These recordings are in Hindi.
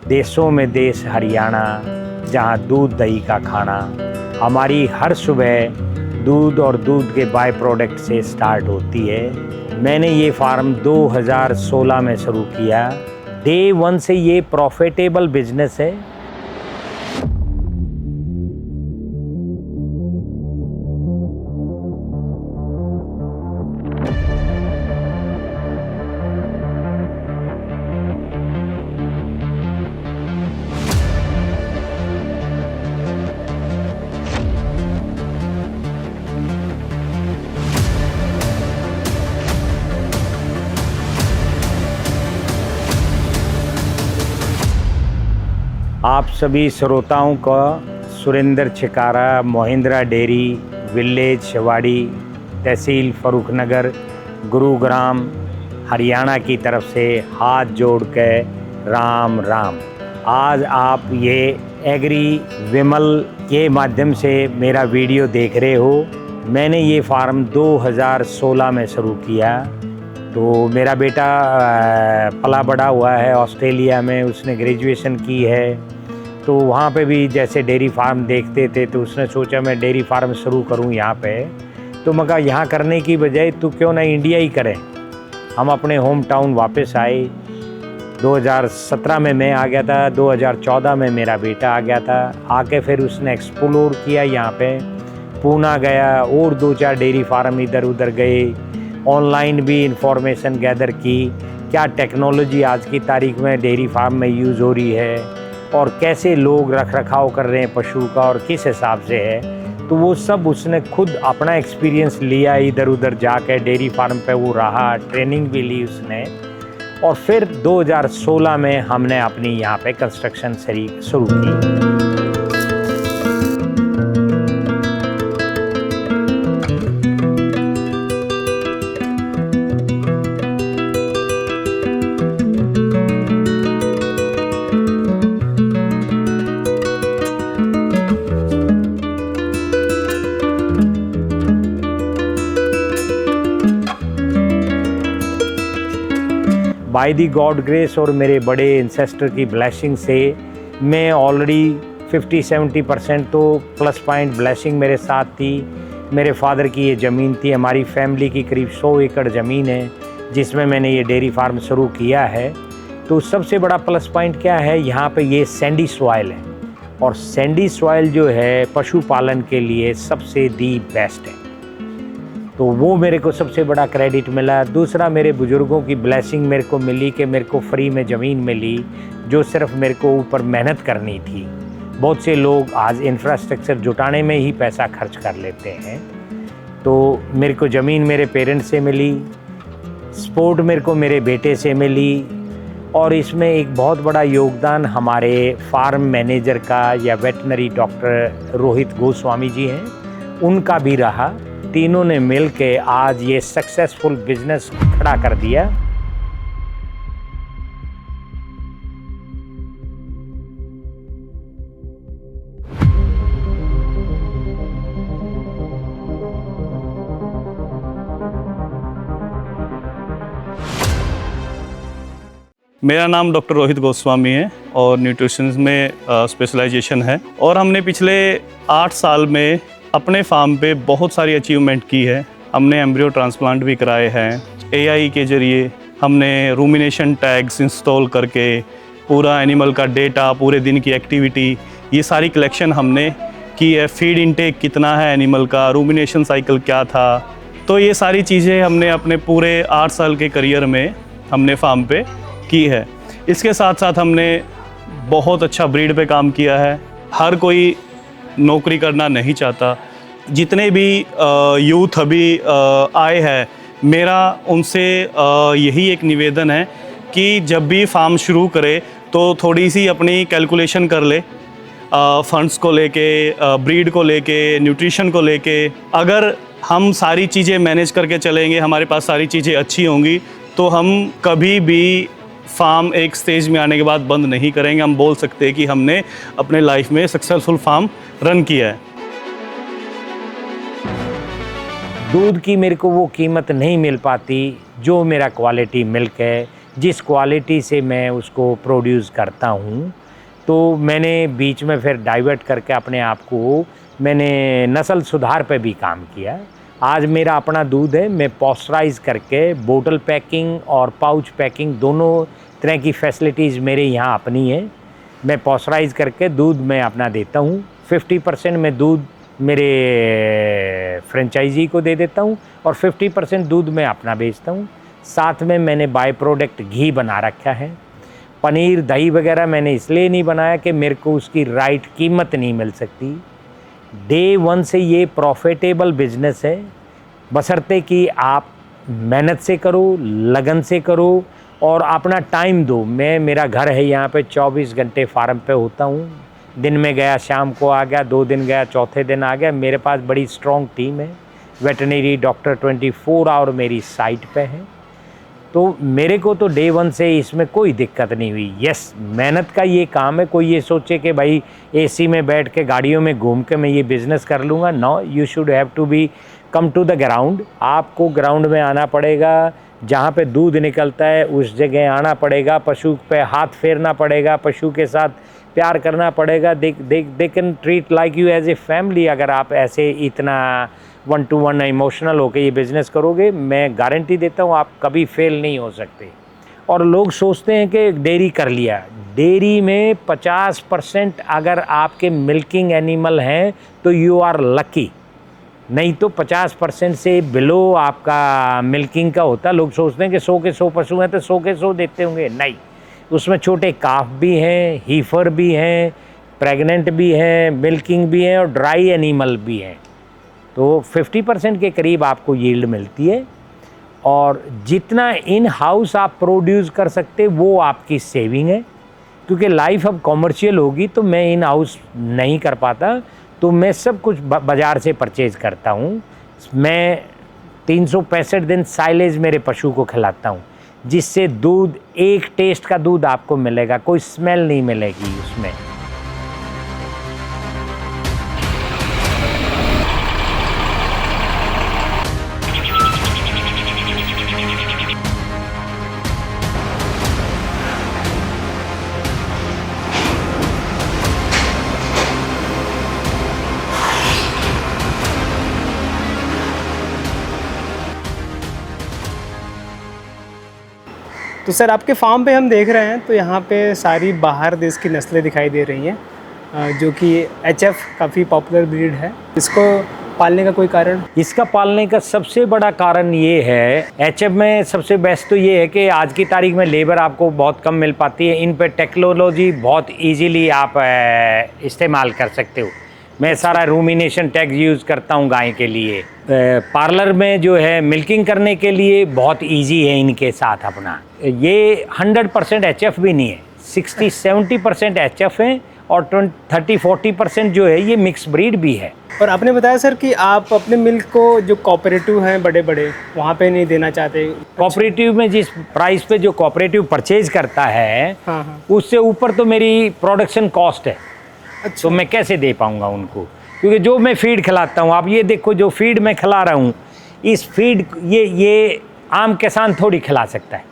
देशों में देश हरियाणा, जहाँ दूध दही का खाना। हमारी हर सुबह दूध और दूध के बाय प्रोडक्ट से स्टार्ट होती है। मैंने ये फार्म 2016 में शुरू किया। डे 1 से ये प्रॉफिटेबल बिजनेस है। आप सभी श्रोताओं का सुरेंद्र छिकारा, मोहिंद्रा डेयरी, विलेज शिवाड़ी, तहसील फर्रुखनगर, गुरुग्राम, हरियाणा की तरफ से हाथ जोड़ के राम राम। आज आप ये एग्री विमल के माध्यम से मेरा वीडियो देख रहे हो। मैंने ये फार्म 2016 में शुरू किया। तो मेरा बेटा पला बड़ा हुआ है ऑस्ट्रेलिया में, उसने ग्रेजुएशन की है। तो वहाँ पे भी जैसे डेयरी फार्म देखते थे तो उसने सोचा मैं डेयरी फार्म शुरू करूँ यहाँ पे। तो मैं कहा यहाँ करने की बजाय तू क्यों ना इंडिया ही करें। हम अपने होम टाउन वापस आए। 2017 में मैं आ गया था, 2014 में मेरा बेटा आ गया था। आके फिर उसने एक्सप्लोर किया यहाँ पे, पूना गया और 2-4 डेयरी फार्म इधर उधर गए। ऑनलाइन भी इंफॉर्मेशन गैदर की, क्या टेक्नोलॉजी आज की तारीख में डेयरी फार्म में यूज़ हो रही है और कैसे लोग रख रखाव कर रहे हैं पशु का और किस हिसाब से है। तो वो सब उसने खुद अपना एक्सपीरियंस लिया, इधर उधर जाके डेयरी फार्म पे वो रहा, ट्रेनिंग भी ली उसने। और फिर 2016 में हमने अपनी यहाँ पे कंस्ट्रक्शन शुरू की। बाय दी गॉड ग्रेस और मेरे बड़े इंसेस्टर की ब्लेसिंग से मैं ऑलरेडी 50-70% तो प्लस पॉइंट ब्लेसिंग मेरे साथ थी। मेरे फादर की ये ज़मीन थी, हमारी फैमिली की करीब 100 एकड़ ज़मीन है जिसमें मैंने ये डेयरी फार्म शुरू किया है। तो सबसे बड़ा प्लस पॉइंट क्या है, यहाँ पे ये सैंडी सॉइल है और सैंडी सॉइल जो है पशुपालन के लिए सबसे दी बेस्ट है। तो वो मेरे को सबसे बड़ा क्रेडिट मिला। दूसरा, मेरे बुज़ुर्गों की ब्लेसिंग मेरे को मिली कि मेरे को फ्री में ज़मीन मिली जो सिर्फ मेरे को ऊपर मेहनत करनी थी। बहुत से लोग आज इंफ्रास्ट्रक्चर जुटाने में ही पैसा खर्च कर लेते हैं। तो मेरे को ज़मीन मेरे पेरेंट्स से मिली, सपोर्ट मेरे को मेरे बेटे से मिली और इसमें एक बहुत बड़ा योगदान हमारे फार्म मैनेजर का या वेटनरी डॉक्टर रोहित गोस्वामी जी हैं, उनका भी रहा। तीनों ने मिल के आज ये सक्सेसफुल बिजनेस खड़ा कर दिया। मेरा नाम डॉक्टर रोहित गोस्वामी है और न्यूट्रिशन में स्पेशलाइजेशन है और हमने पिछले 8 साल में अपने फार्म पे बहुत सारी अचीवमेंट की है। हमने एम्ब्रियो ट्रांसप्लांट भी कराए हैं। एआई के ज़रिए हमने रूमिनेशन टैग्स इंस्टॉल करके पूरा एनिमल का डेटा, पूरे दिन की एक्टिविटी, ये सारी कलेक्शन हमने की है। फीड इनटेक कितना है एनिमल का, रूमिनेशन साइकिल क्या था, तो ये सारी चीज़ें हमने अपने पूरे 8 साल के करियर में हमने फार्म पे की है। इसके साथ साथ हमने बहुत अच्छा ब्रीड पे काम किया है। हर कोई नौकरी करना नहीं चाहता। जितने भी यूथ अभी आए हैं, मेरा उनसे यही एक निवेदन है कि जब भी फार्म शुरू करे तो थोड़ी सी अपनी कैलकुलेशन कर ले, फंड्स को लेके, ब्रीड को लेके, न्यूट्रिशन को लेके। अगर हम सारी चीज़ें मैनेज करके चलेंगे, हमारे पास सारी चीज़ें अच्छी होंगी, तो हम कभी भी फार्म एक स्टेज में आने के बाद बंद नहीं करेंगे। हम बोल सकते हैं कि हमने अपने लाइफ में सक्सेसफुल फार्म रन किया है। दूध की मेरे को वो कीमत नहीं मिल पाती जो मेरा क्वालिटी मिल्क है, जिस क्वालिटी से मैं उसको प्रोड्यूस करता हूँ। तो मैंने बीच में फिर डाइवर्ट करके अपने आप को मैंने नस्ल सुधार पे भी काम किया। आज मेरा अपना दूध है, मैं पॉस्चराइज़ करके बोतल पैकिंग और पाउच पैकिंग दोनों तरह की फैसिलिटीज़ मेरे यहाँ अपनी है। मैं पॉस्चराइज़ करके दूध मैं अपना देता हूँ। 50% मैं दूध मेरे फ्रेंचाइजी को दे देता हूँ और 50% दूध मैं अपना बेचता हूँ। साथ में मैंने बाय प्रोडक्ट घी बना रखा है। पनीर दही वगैरह मैंने इसलिए नहीं बनाया कि मेरे को उसकी राइट कीमत नहीं मिल सकती। डे वन से ये प्रॉफिटेबल बिजनेस है, बशर्ते कि आप मेहनत से करो, लगन से करो और अपना टाइम दो। मेरा घर है यहाँ पे, 24 घंटे फार्म पे होता हूँ। दिन में गया शाम को आ गया, 2 दिन गया चौथे दिन आ गया। मेरे पास बड़ी स्ट्रॉन्ग टीम है, वेटरनरी डॉक्टर 24 आवर मेरी साइट पे है। तो मेरे को तो डे वन से इसमें कोई दिक्कत नहीं हुई। यस, मेहनत का ये काम है। कोई ये सोचे कि भाई एसी में बैठ के गाड़ियों में घूम के मैं ये बिज़नेस कर लूँगा, no, you should have to be come to the ground. आपको ग्राउंड में आना पड़ेगा, जहाँ पे दूध निकलता है उस जगह आना पड़ेगा, पशु पे हाथ फेरना पड़ेगा, पशु के साथ प्यार करना पड़ेगा। They can treat like you as a family. अगर आप ऐसे इतना 1 to 1 इमोशनल होकर ये बिज़नेस करोगे, मैं गारंटी देता हूँ आप कभी फेल नहीं हो सकते। और लोग सोचते हैं कि डेयरी कर लिया, डेयरी में 50% अगर आपके मिल्किंग एनिमल हैं तो यू आर लकी, नहीं तो 50% से बिलो आपका मिल्किंग का होता। लोग सोचते हैं कि 100 के 100 पशु हैं तो 100 के 100 देते होंगे, नहीं। उसमें छोटे काफ भी हैं, हीफर भी हैं, प्रेग्नेंट भी हैं, मिल्किंग भी हैं और ड्राई एनिमल भी हैं। तो 50% के करीब आपको यील्ड मिलती है। और जितना इन हाउस आप प्रोड्यूस कर सकते वो आपकी सेविंग है, क्योंककि लाइफ अब कॉमर्शियल होगी तो मैं इन हाउस नहीं कर पाता। तो मैं सब कुछ बाज़ार से परचेज़ करता हूँ। मैं 365 दिन साइलेज मेरे पशु को खिलाता हूँ, जिससे दूध एक टेस्ट का दूध आपको मिलेगा, कोई स्मेल नहीं मिलेगी उसमें। तो सर आपके फार्म पे हम देख रहे हैं तो यहाँ पे सारी बाहर देश की नस्लें दिखाई दे रही हैं, जो कि HF काफ़ी पॉपुलर ब्रीड है। इसको पालने का कोई कारण? इसका पालने का सबसे बड़ा कारण ये है, HF में सबसे बेस्ट तो ये है कि आज की तारीख में लेबर आपको बहुत कम मिल पाती है। इन पे टेक्नोलॉजी बहुत इजीली आप इस्तेमाल कर सकते हो। मैं सारा रूमिनेशन टैग यूज़ करता हूँ गाय के लिए। पार्लर में जो है मिल्किंग करने के लिए बहुत इजी है इनके साथ अपना। ये 100% HF भी नहीं है, 60-70% HF है और 30-40% जो है ये मिक्स ब्रीड भी है। और आपने बताया सर कि आप अपने मिल्क को जो कोऑपरेटिव हैं बड़े बड़े वहाँ पे नहीं देना चाहते। कोऑपरेटिव में जिस प्राइस पे जो कोऑपरेटिव परचेज करता है, हाँ। उससे ऊपर तो मेरी प्रोडक्शन कॉस्ट है। अच्छा। तो मैं कैसे दे पाऊंगा उनको, क्योंकि जो मैं फीड खिलाता हूँ, आप ये देखो जो फीड मैं खिला रहा हूँ, इस फीड ये आम किसान थोड़ी खिला सकता है।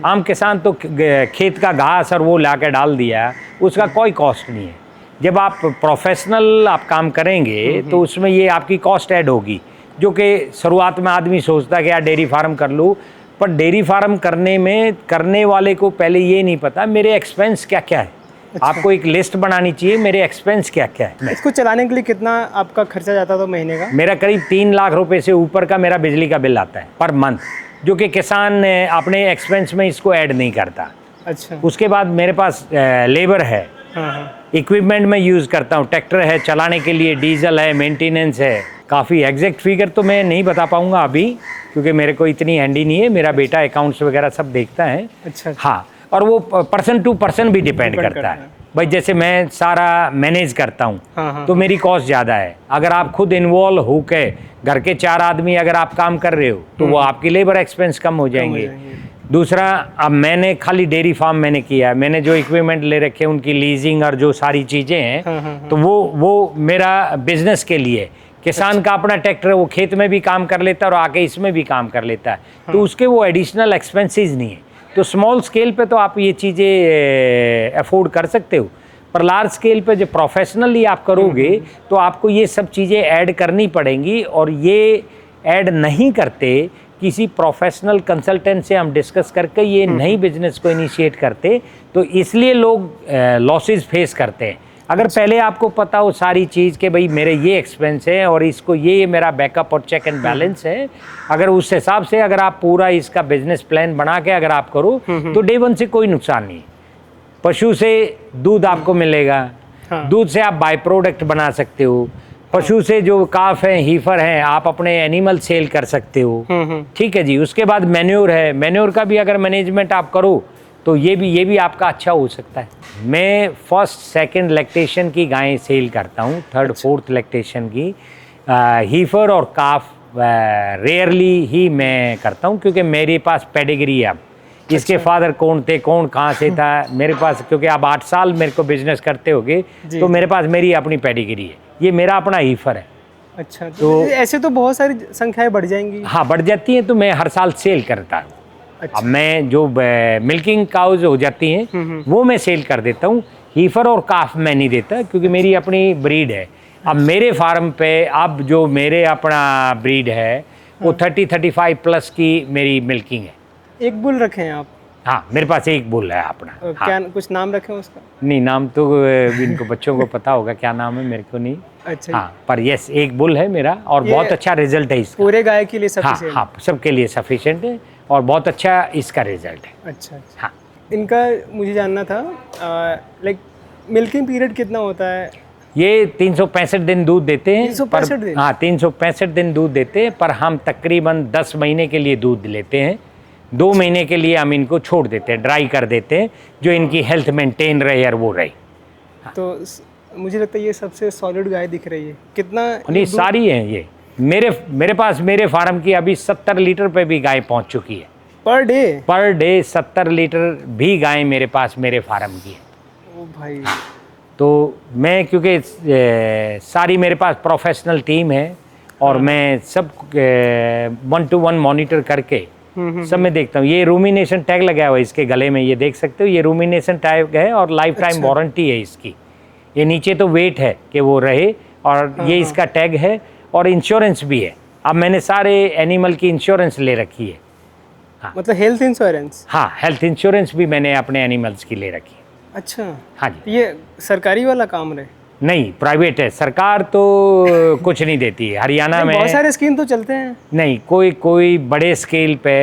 आम किसान तो खेत का घास और वो ला के डाल दिया, उसका कोई कॉस्ट नहीं है। जब आप प्रोफेशनल आप काम करेंगे तो उसमें ये आपकी कॉस्ट ऐड होगी, जो कि शुरुआत में आदमी सोचता है कि यार डेयरी फार्म कर लूँ, पर डेयरी फार्म करने वाले को पहले ये नहीं पता मेरे एक्सपेंस क्या क्या है। अच्छा। आपको एक लिस्ट बनानी चाहिए, मेरे एक्सपेंस क्या क्या है। इसको चलाने के लिए कितना आपका खर्चा जाता था महीने का? मेरा करीब 3 लाख रुपए से ऊपर का मेरा बिजली का बिल आता है पर मंथ, जो कि किसान अपने एक्सपेंस में इसको ऐड नहीं करता। अच्छा। उसके बाद मेरे पास लेबर है, हाँ। इक्विपमेंट में यूज़ करता हूँ, ट्रैक्टर है चलाने के लिए, डीजल है, मेंटेनेंस है। काफ़ी एग्जैक्ट फिगर तो मैं नहीं बता पाऊँगा अभी, क्योंकि मेरे को इतनी हैंडी नहीं है। मेरा बेटा अकाउंट्स वगैरह सब देखता है। अच्छा। हाँ, और वो पर्सन टू पर्सन भी डिपेंड करता है। भाई जैसे मैं सारा मैनेज करता हूँ, हाँ। तो मेरी कॉस्ट ज़्यादा है। अगर आप खुद इन्वॉल्व हो के घर के 4 आदमी अगर आप काम कर रहे हो तो वो आपकी लेबर एक्सपेंस कम हो जाएंगे। दूसरा, अब मैंने खाली डेयरी फार्म मैंने किया है, मैंने जो इक्विपमेंट ले रखे हैं उनकी लीजिंग और जो सारी चीज़ें हैं, हाँ। तो वो मेरा बिजनेस के लिए। किसान का अपना ट्रैक्टर है, वो खेत में भी काम कर लेता है और आके इसमें भी काम कर लेता है, तो उसके वो एडिशनल एक्सपेंसेस नहीं है। तो स्मॉल स्केल पे तो आप ये चीज़ें अफोर्ड कर सकते हो, पर लार्ज स्केल पे जो प्रोफेशनली आप करोगे तो आपको ये सब चीज़ें ऐड करनी पड़ेंगी, और ये ऐड नहीं करते किसी प्रोफेशनल कंसल्टेंट से हम डिस्कस करके ये नई बिजनेस को इनिशिएट करते, तो इसलिए लोग लॉसेस फेस करते हैं। अगर पहले आपको पता हो सारी चीज़ कि भाई मेरे ये एक्सपेंस है और इसको ये मेरा बैकअप और चेक एंड बैलेंस है, अगर उस हिसाब से अगर आप पूरा इसका बिजनेस प्लान बना के अगर आप करो तो डे वन से कोई नुकसान नहीं। पशु से दूध आपको मिलेगा, दूध से आप बाय प्रोडक्ट बना सकते हो, पशु से जो काफ है, हीफर है, आप अपने एनिमल सेल कर सकते हो, ठीक है जी। उसके बाद मैन्योर है, मैन्योर का भी अगर मैनेजमेंट आप करो तो ये भी आपका अच्छा हो सकता है। मैं फर्स्ट सेकंड लैक्टेशन की गायें सेल करता हूँ, थर्ड फोर्थ लैक्टेशन की। हीफर और काफ रेयरली ही मैं करता हूँ, क्योंकि मेरे पास पेडिग्री है। अब इसके फादर कौन थे, कौन कहाँ से था, मेरे पास, क्योंकि आप 8 साल मेरे को बिजनेस करते होगे तो मेरे पास मेरी अपनी पेडिग्री है, ये मेरा अपना हीफर है। अच्छा, तो ऐसे तो बहुत सारी संख्याएं बढ़ जाएंगी। हाँ, बढ़ जाती हैं, तो मैं हर साल सेल करता हूँ। अच्छा। अब मैं जो मिल्किंग काउज हो जाती हैं वो मैं सेल कर देता हूँ, हीफर और काफ मैं नहीं देता, क्योंकि मेरी अपनी ब्रीड है। अब मेरे फार्म पे अब जो मेरे अपना ब्रीड है वो 30-35 प्लस की मेरी मिल्किंग है। एक बुल रखे हैं आप? हाँ, मेरे पास एक बुल है अपना। क्या कुछ नाम रखे हैं उसका? नहीं, नाम तो इनको बच्चों को पता होगा क्या नाम है, मेरे को नहीं। अच्छा। हाँ, पर यस, एक बुल है मेरा और बहुत अच्छा रिजल्ट है इसका। पूरे गाय के लिए हाँ सफिशिएंट? हाँ, सबके लिए सफिशिएंट है और बहुत अच्छा इसका रिजल्ट है। अच्छा। हाँ, इनका मुझे जानना था, लाइक मिल्किंग पीरियड कितना होता है? ये 365 दिन दूध देते हैं। 365 दिन? हाँ, 365 दिन दूध देते हैं, पर हम तकरीबन 10 महीने के लिए दूध लेते हैं। 2 महीने के लिए हम इनको छोड़ देते हैं, ड्राई कर देते हैं, जो इनकी हेल्थ मेंटेन रहे और वो रहे। तो मुझे लगता है ये सबसे सॉलिड गाय दिख रही है। कितना? नहीं, सारी हैं ये। मेरे पास मेरे फार्म की अभी 70 लीटर पे भी गाय पहुंच चुकी है per day? Per day 70 litre भी गाय मेरे पास मेरे फार्म की है। ओ भाई। तो मैं, क्योंकि सारी मेरे पास प्रोफेशनल टीम है और मैं सब 1-to-1 मॉनिटर करके सब मैं देखता हूँ। ये रूमिनेशन टैग लगा हुआ है इसके गले में, ये देख सकते हो, ये रूमिनेशन टैग है और लाइफ टाइम वारंटी है इसकी। ये नीचे तो वेट है कि वो रहे, और ये इसका टैग है और इंश्योरेंस भी है। अब मैंने सारे एनिमल की इंश्योरेंस ले रखी है। हाँ। मतलब हेल्थ इंश्योरेंस? हाँ, हेल्थ इंश्योरेंस भी मैंने अपने एनिमल्स की ले रखी है। अच्छा। हाँ जी। ये सरकारी वाला काम रहे? नहीं, प्राइवेट है, सरकार तो कुछ नहीं देती है हरियाणा में। बहुत सारे स्कीम तो चलते हैं। नहीं, कोई बड़े स्केल पे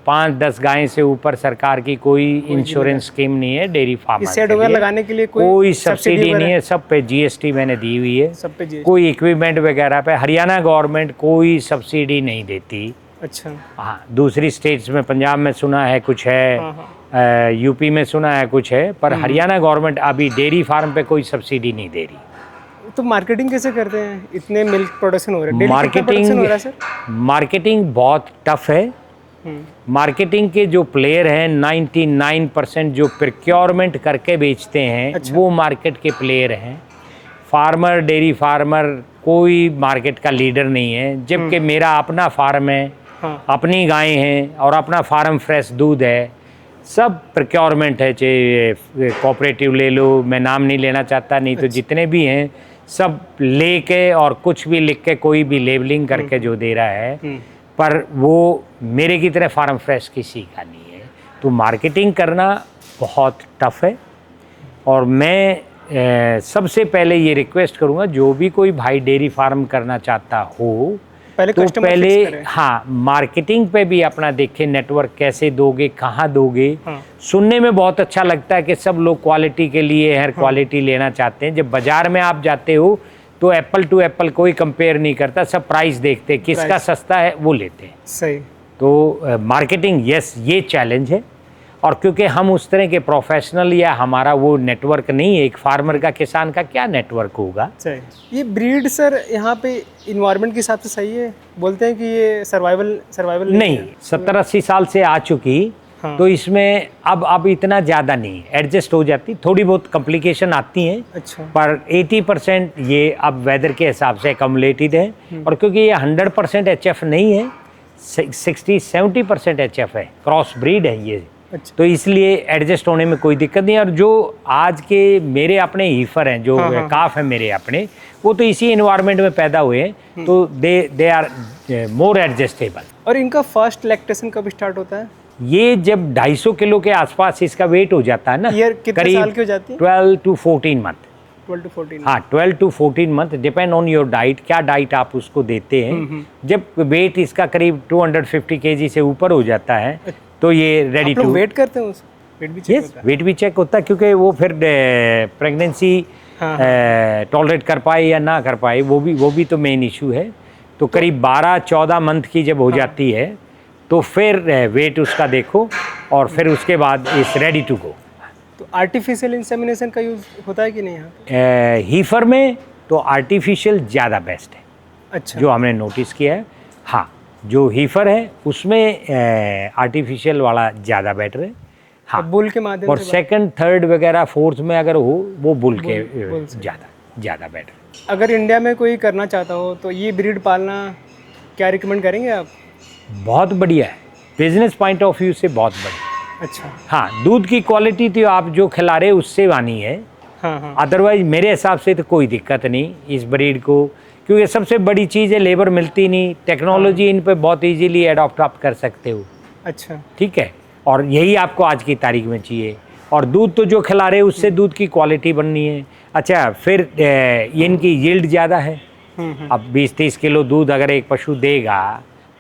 5-10 गायें से ऊपर सरकार की कोई इंश्योरेंस स्कीम नहीं है डेयरी फार्म। शेड वगैरह लगाने के लिए कोई सब्सिडी नहीं है, सब पे जीएसटी मैंने दी हुई है, सब पे जीएसटी। कोई इक्विपमेंट वगैरह पे हरियाणा गवर्नमेंट कोई सब्सिडी नहीं देती। अच्छा। हाँ, दूसरी स्टेट्स में, पंजाब में सुना है कुछ है, यूपी में सुना है कुछ है, पर हरियाणा गवर्नमेंट अभी डेयरी फार्म पे कोई सब्सिडी नहीं दे रही। तो मार्केटिंग कैसे करते हैं? इतने मिल्क प्रोडक्शन हो रहा है, डेली कितना प्रोडक्शन हो रहा है सर? मार्केटिंग बहुत टफ है। मार्केटिंग के जो प्लेयर हैं 99% जो प्रोक्योरमेंट करके बेचते हैं, अच्छा। वो मार्केट के प्लेयर हैं। फार्मर, डेयरी फार्मर कोई मार्केट का लीडर नहीं है, जबकि मेरा अपना फार्म है, अपनी गायें हैं और अपना फार्म फ्रेश दूध है। सब प्रोक्योरमेंट है, चाहे कोऑपरेटिव ले लो, मैं नाम नहीं लेना चाहता, नहीं तो जितने भी हैं सब लेके और कुछ भी लिख के कोई भी लेबलिंग करके जो दे रहा है, पर वो मेरे की तरह फार्म फ्रेश किसी का नहीं है। तो मार्केटिंग करना बहुत टफ है। और मैं सबसे पहले ये रिक्वेस्ट करूँगा, जो भी कोई भाई डेयरी फार्म करना चाहता हो पहले तो कस्टमर पहले फिक्स करें। हाँ, मार्केटिंग पे भी अपना देखें, नेटवर्क कैसे दोगे, कहाँ दोगे। सुनने में बहुत अच्छा लगता है कि सब लोग क्वालिटी के लिए हेयर क्वालिटी लेना चाहते हैं। जब बाजार में आप जाते हो तो एप्पल टू एप्पल कोई कंपेयर नहीं करता, सब प्राइस देखते हैं, किसका सस्ता है वो लेते हैं। सही। तो मार्केटिंग, यस, ये चैलेंज है। और क्योंकि हम उस तरह के प्रोफेशनल या हमारा वो नेटवर्क नहीं है, एक फार्मर का, किसान का क्या नेटवर्क होगा। ये ब्रीड सर यहाँ पे इन्वायरमेंट के हिसाब से सही है? बोलते हैं कि ये सर्वाइवल नहीं, 70-80 साल से आ चुकी। हाँ। तो इसमें अब इतना ज़्यादा नहीं, एडजस्ट हो जाती, थोड़ी बहुत कॉम्प्लिकेशन आती हैं। अच्छा। पर 80% ये अब वेदर के हिसाब से एकम्युलेटेड है। और क्योंकि ये 100% HF नहीं है, 60-70% HF है, क्रॉस ब्रीड है ये। अच्छा। तो इसलिए एडजस्ट होने में कोई दिक्कत नहीं। और जो आज के मेरे अपने हीफर हैं, जो काफ है मेरे अपने, वो तो इसी एनवायरनमेंट में पैदा हुए हैं, तो दे आर मोर एडजस्टेबल। और इनका फर्स्ट लैक्टेशन कब स्टार्ट होता है? ये जब 250 किलो के आसपास इसका वेट हो जाता है ना, ईयर कितने साल की हो जाती है? 12 to 14 मंथ। 12 to 14। हाँ, 12 to 14 month, depend on your diet, क्या डाइट आप उसको देते हैं। जब वेट इसका करीब 250 kg से ऊपर हो जाता है तो ये रेडी आप लोग टू। वेट करते हैं उसको? वेट भी चेक यस, होता है? वेट भी चेक होता है, क्योंकि वो फिर प्रेगनेंसी टॉलरेट कर पाए या ना कर पाए, वो भी तो मेन इशू है। तो करीब 12-14 मंथ की जब हो जाती है तो फिर वेट उसका देखो, और फिर उसके बाद इस रेडी टू गो। तो आर्टिफिशियल इंसेमिनेशन का यूज़ होता है कि नहीं यहाँ पे? हीफर में तो आर्टिफिशियल ज़्यादा बेस्ट है, अच्छा। जो हमने नोटिस किया है। हाँ, जो हीफर है उसमें आर्टिफिशियल वाला ज़्यादा बेटर है। हाँ, बुल के माध्यम और से सेकंड, थर्ड वगैरह, फोर्थ में अगर हो, वो बुल के बुल से। ज़्यादा बेटर। अगर इंडिया में कोई करना चाहता हो तो ये ब्रीड पालना क्या रिकमेंड करेंगे आप? बहुत बढ़िया है, बिजनेस पॉइंट ऑफ व्यू से बहुत बढ़िया। अच्छा। हाँ, दूध की क्वालिटी तो आप जो खिला रहे उससे वानी है, हाँ। अदरवाइज मेरे हिसाब से तो कोई दिक्कत नहीं इस ब्रीड को, क्योंकि सबसे बड़ी चीज़ है लेबर मिलती नहीं, टेक्नोलॉजी इन पे बहुत इजीली अडॉप्ट आप कर सकते हो। अच्छा। ठीक है, और यही आपको आज की तारीख में चाहिए। और दूध तो जो खिला रहे उससे दूध की क्वालिटी बननी है। अच्छा, फिर इनकी यील्ड ज़्यादा है। अब 20-30 किलो दूध अगर एक पशु देगा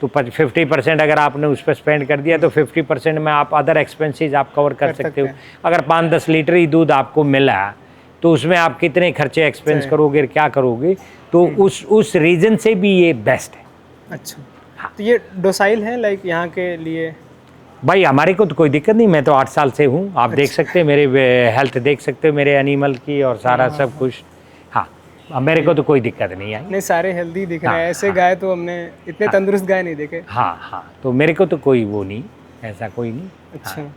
तो 50% अगर आपने उस पर स्पेंड कर दिया तो 50% में आप अदर एक्सपेंसेस आप कवर कर सकते हो। अगर 5-10 लीटर ही दूध आपको मिला तो उसमें आप कितने खर्चे एक्सपेंस करोगे, क्या करोगे, तो उस रीज़न से भी ये बेस्ट है। अच्छा। हाँ। तो ये डोसाइल है लाइक यहाँ के लिए? भाई हमारे को तो कोई दिक्कत नहीं, मैं तो 8 साल से हूँ, आप देख सकते हैं मेरे हेल्थ, देख सकते हो मेरे एनिमल की और सारा सब कुछ। हाँ, अब मेरे को तो कोई दिक्कत नहीं आई। नहीं, सारे हेल्दी दिख रहे हैं। ऐसे गाय तो हमने इतने तंदुरुस्त गाय नहीं देखे। हाँ, तो मेरे को तो कोई वो नहीं, ऐसा कोई नहीं। अच्छा।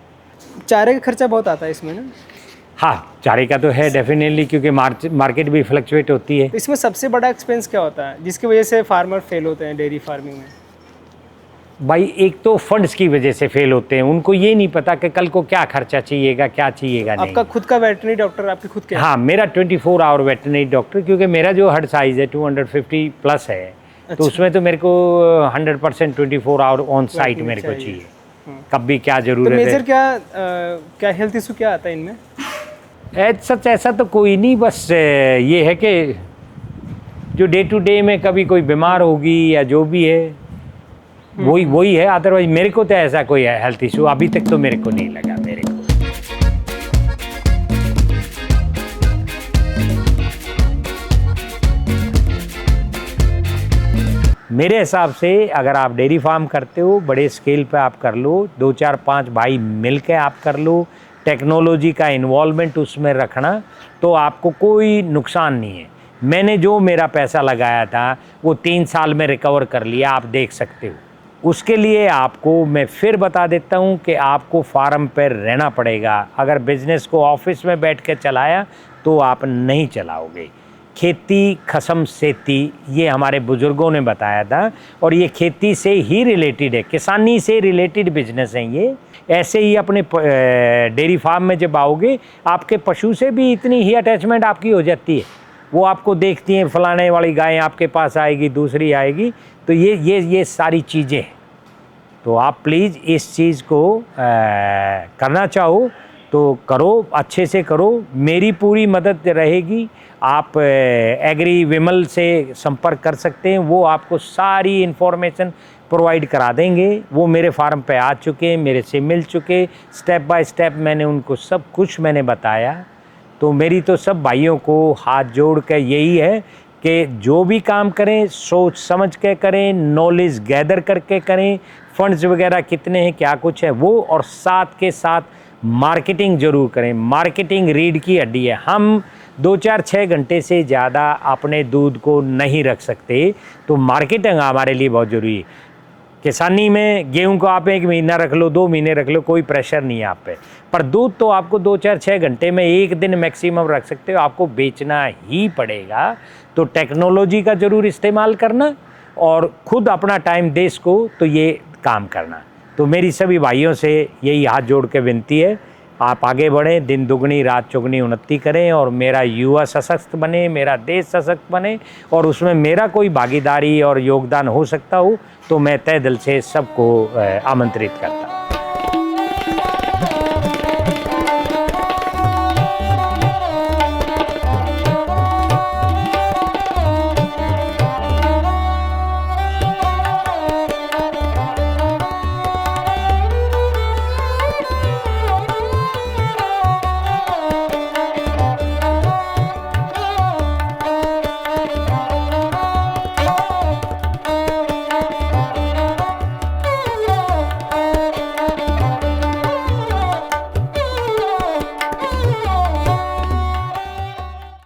चारे का खर्चा बहुत आता है इसमें ना? हाँ, चारे का तो है डेफिनेटली, क्योंकि मार्केट भी फ्लक्चुएट होती है। इसमें सबसे बड़ा एक्सपेंस क्या होता है जिसकी वजह से फार्मर फेल होते हैं डेयरी फार्मिंग में? भाई एक तो फंड्स की वजह से फेल होते हैं, उनको ये नहीं पता कि कल को क्या खर्चा चाहिएगा, क्या चाहिएगा नहीं। आपका खुद का वेटरनरी डॉक्टर आपके खुद के? हाँ, मेरा 24 आवर वेटरनरी डॉक्टर, क्योंकि मेरा जो हर साइज़ है 250 प्लस है। अच्छा। तो उसमें तो मेरे को 100% 24 आवर ऑन साइट मेरे को चाहिए। कब भी क्या ज़रूरत है। तो मेजर क्या हेल्थ इशू क्या आता है इनमें? सच ऐसा तो कोई नहीं, बस ये है कि जो डे टू डे में कभी कोई बीमार होगी या जो भी है वही है। अदरवाइज मेरे को तो ऐसा कोई हेल्थ इशू अभी तक तो मेरे को नहीं लगा। मेरे को मेरे हिसाब से अगर आप डेयरी फार्म करते हो, बड़े स्केल पे आप कर लो, 2-4-5 भाई मिल के आप कर लो, टेक्नोलॉजी का इन्वॉल्वमेंट उसमें रखना, तो आपको कोई नुकसान नहीं है। मैंने जो मेरा पैसा लगाया था वो 3 साल में रिकवर कर लिया, आप देख सकते हो। उसके लिए आपको मैं फिर बता देता हूँ कि आपको फार्म पर रहना पड़ेगा। अगर बिजनेस को ऑफिस में बैठ के चलाया तो आप नहीं चलाओगे। खेती खसम सेती, ये हमारे बुज़ुर्गों ने बताया था, और ये खेती से ही रिलेटेड है, किसानी से रिलेटेड बिजनेस है ये। ऐसे ही अपने डेयरी फार्म में जब आओगे, आपके पशु से भी इतनी ही अटैचमेंट आपकी हो जाती है। वो आपको देखती हैं, फलाने वाली गाय आपके पास आएगी, दूसरी आएगी, तो ये सारी चीज़ें हैं। तो आप प्लीज़ इस चीज़ को करना चाहो तो करो, अच्छे से करो, मेरी पूरी मदद रहेगी। आप एग्री विमल से संपर्क कर सकते हैं, वो आपको सारी इन्फॉर्मेशन प्रोवाइड करा देंगे। वो मेरे फार्म पे आ चुके हैं, मेरे से मिल चुके, स्टेप बाय स्टेप मैंने उनको सब कुछ मैंने बताया। तो मेरी तो सब भाइयों को हाथ जोड़ के यही है कि जो भी काम करें सोच समझ के करें, नॉलेज गैदर करके करें, फंड्स वगैरह कितने हैं, क्या कुछ है वो, और साथ के साथ मार्केटिंग ज़रूर करें। मार्केटिंग रीढ़ की हड्डी है। हम 2-4-6 घंटे से ज़्यादा अपने दूध को नहीं रख सकते, तो मार्केटिंग हमारे लिए बहुत ज़रूरी है। किसानी में गेहूं को आप 1 महीना रख लो, 2 महीने रख लो, कोई प्रेशर नहीं है आप पे, पर दूध तो आपको 2-4-6 घंटे में 1 दिन मैक्सिमम रख सकते हो, आपको बेचना ही पड़ेगा। तो टेक्नोलॉजी का ज़रूर इस्तेमाल करना और ख़ुद अपना टाइम देश को तो ये काम करना। तो तो मेरी सभी भाइयों से यही हाथ जोड़ के विनती है, आप आगे बढ़ें, दिन दुगनी रात चौगनी उन्नति करें और मेरा युवा सशक्त बने, मेरा देश सशक्त बने और उसमें मेरा कोई भागीदारी और योगदान हो सकता हो तो मैं तहे दिल से सबको आमंत्रित करता हूँ।